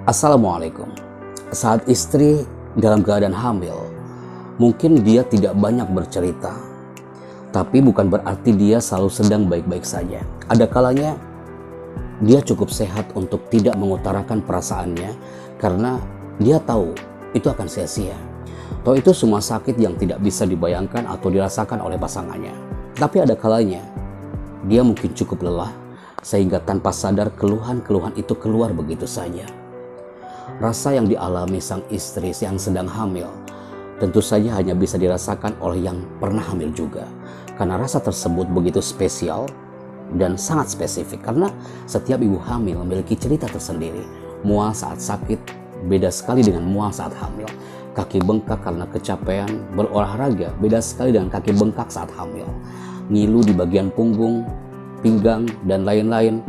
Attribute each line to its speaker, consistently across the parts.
Speaker 1: Assalamualaikum. Saat istri dalam keadaan hamil, mungkin dia tidak banyak bercerita, tapi bukan berarti dia selalu sedang baik-baik saja. Ada kalanya dia cukup sehat untuk tidak mengutarakan perasaannya karena dia tahu itu akan sia-sia. Toh itu semua sakit yang tidak bisa dibayangkan atau dirasakan oleh pasangannya. Tapi ada kalanya dia mungkin cukup lelah sehingga tanpa sadar keluhan-keluhan itu keluar begitu saja. Rasa yang dialami sang istri yang sedang hamil tentu saja hanya bisa dirasakan oleh yang pernah hamil juga. Karena rasa tersebut begitu spesial dan sangat spesifik. Karena setiap ibu hamil memiliki cerita tersendiri. Mual saat sakit beda sekali dengan mual saat hamil. Kaki bengkak karena kecapean berolahraga beda sekali dengan kaki bengkak saat hamil. Ngilu di bagian punggung, pinggang, dan lain-lain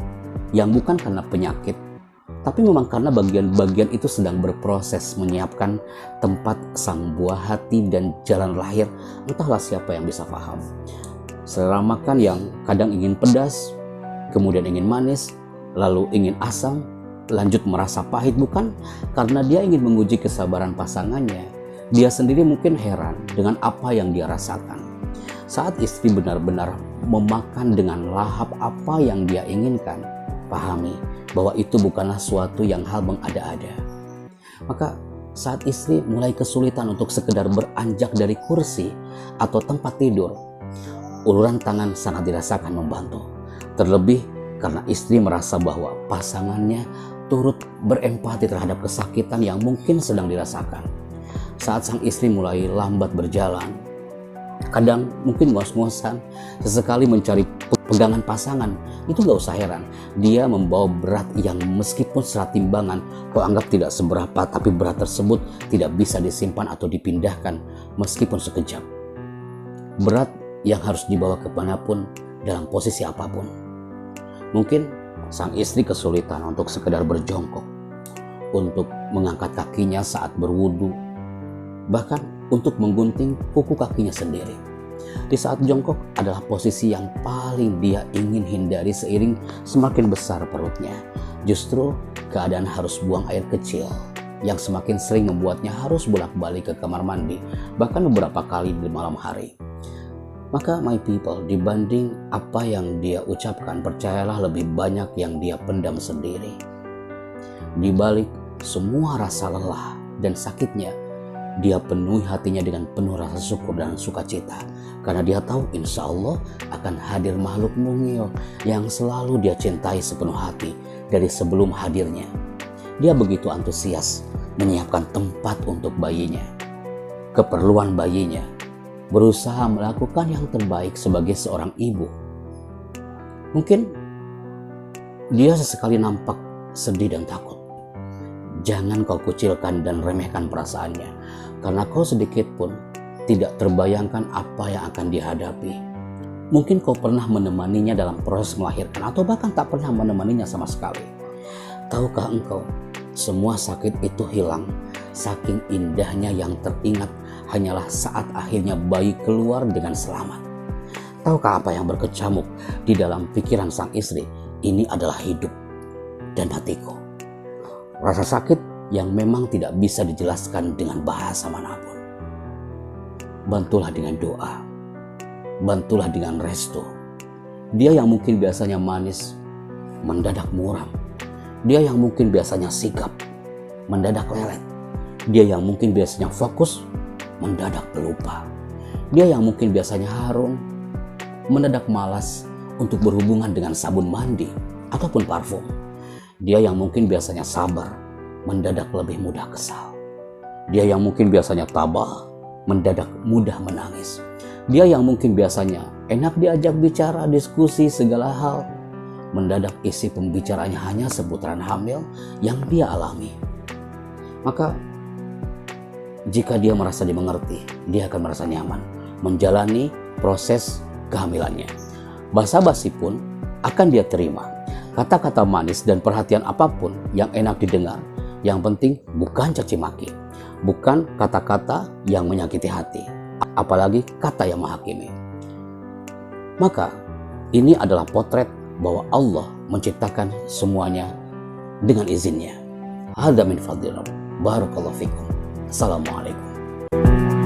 Speaker 1: yang bukan karena penyakit, tapi memang karena bagian-bagian itu sedang berproses menyiapkan tempat sang buah hati dan jalan lahir. Entahlah siapa yang bisa paham. Selera makan yang kadang ingin pedas, kemudian ingin manis, lalu ingin asam, lanjut merasa pahit, bukan karena dia ingin menguji kesabaran pasangannya. Dia sendiri mungkin heran dengan apa yang dia rasakan. Saat istri benar-benar memakan dengan lahap apa yang dia inginkan, pahami bahwa itu bukanlah suatu yang hal mengada-ada. Maka saat istri mulai kesulitan untuk sekedar beranjak dari kursi atau tempat tidur, uluran tangan sangat dirasakan membantu. Terlebih karena istri merasa bahwa pasangannya turut berempati terhadap kesakitan yang mungkin sedang dirasakan. Saat sang istri mulai lambat berjalan, kadang mungkin ngos-ngosan, sesekali mencari pegangan pasangan, itu gak usah heran. Dia membawa berat yang meskipun secara timbangan kau anggap tidak seberapa, tapi berat tersebut tidak bisa disimpan atau dipindahkan meskipun sekejap. Berat yang harus dibawa kemanapun dalam posisi apapun. Mungkin sang istri kesulitan untuk sekedar berjongkok, untuk mengangkat kakinya saat berwudu, bahkan untuk menggunting kuku kakinya sendiri. Di saat jongkok adalah posisi yang paling dia ingin hindari seiring semakin besar perutnya. Justru keadaan harus buang air kecil yang semakin sering membuatnya harus bolak-balik ke kamar mandi, bahkan beberapa kali di malam hari. Maka my people, dibanding apa yang dia ucapkan, percayalah lebih banyak yang dia pendam sendiri. Di balik semua rasa lelah dan sakitnya, dia penuhi hatinya dengan penuh rasa syukur dan sukacita. Karena dia tahu insya Allah akan hadir makhluk mungil yang selalu dia cintai sepenuh hati dari sebelum hadirnya. Dia begitu antusias menyiapkan tempat untuk bayinya, keperluan bayinya, berusaha melakukan yang terbaik sebagai seorang ibu. Mungkin dia sesekali nampak sedih dan takut. Jangan kau kucilkan dan remehkan perasaannya, karena kau sedikit pun tidak terbayangkan apa yang akan dihadapi. Mungkin kau pernah menemaninya dalam proses melahirkan, atau bahkan tak pernah menemaninya sama sekali. Tahukah engkau, semua sakit itu hilang, saking indahnya yang teringat hanyalah saat akhirnya bayi keluar dengan selamat. Tahukah apa yang berkecamuk di dalam pikiran sang istri? Ini adalah hidup dan matiku. Rasa sakit yang memang tidak bisa dijelaskan dengan bahasa manapun. Bantulah dengan doa, bantulah dengan restu. Dia yang mungkin biasanya manis, mendadak muram. Dia yang mungkin biasanya sigap, mendadak lelet. Dia yang mungkin biasanya fokus, mendadak pelupa. Dia yang mungkin biasanya harum, mendadak malas untuk berhubungan dengan sabun mandi ataupun parfum. Dia yang mungkin biasanya sabar, mendadak lebih mudah kesal. Dia yang mungkin biasanya tabah, mendadak mudah menangis. Dia yang mungkin biasanya enak diajak bicara, diskusi segala hal, mendadak isi pembicaranya hanya seputaran hamil yang dia alami. Maka jika dia merasa dimengerti, dia akan merasa nyaman menjalani proses kehamilannya. Basa-basi pun akan dia terima. Kata-kata manis dan perhatian apapun yang enak didengar, yang penting bukan caci maki, bukan kata-kata yang menyakiti hati, apalagi kata yang menghakimi. Maka ini adalah potret bahwa Allah menciptakan semuanya dengan izinnya. Hadza min fadli Rabb. Barakallahu fikum. Assalamualaikum.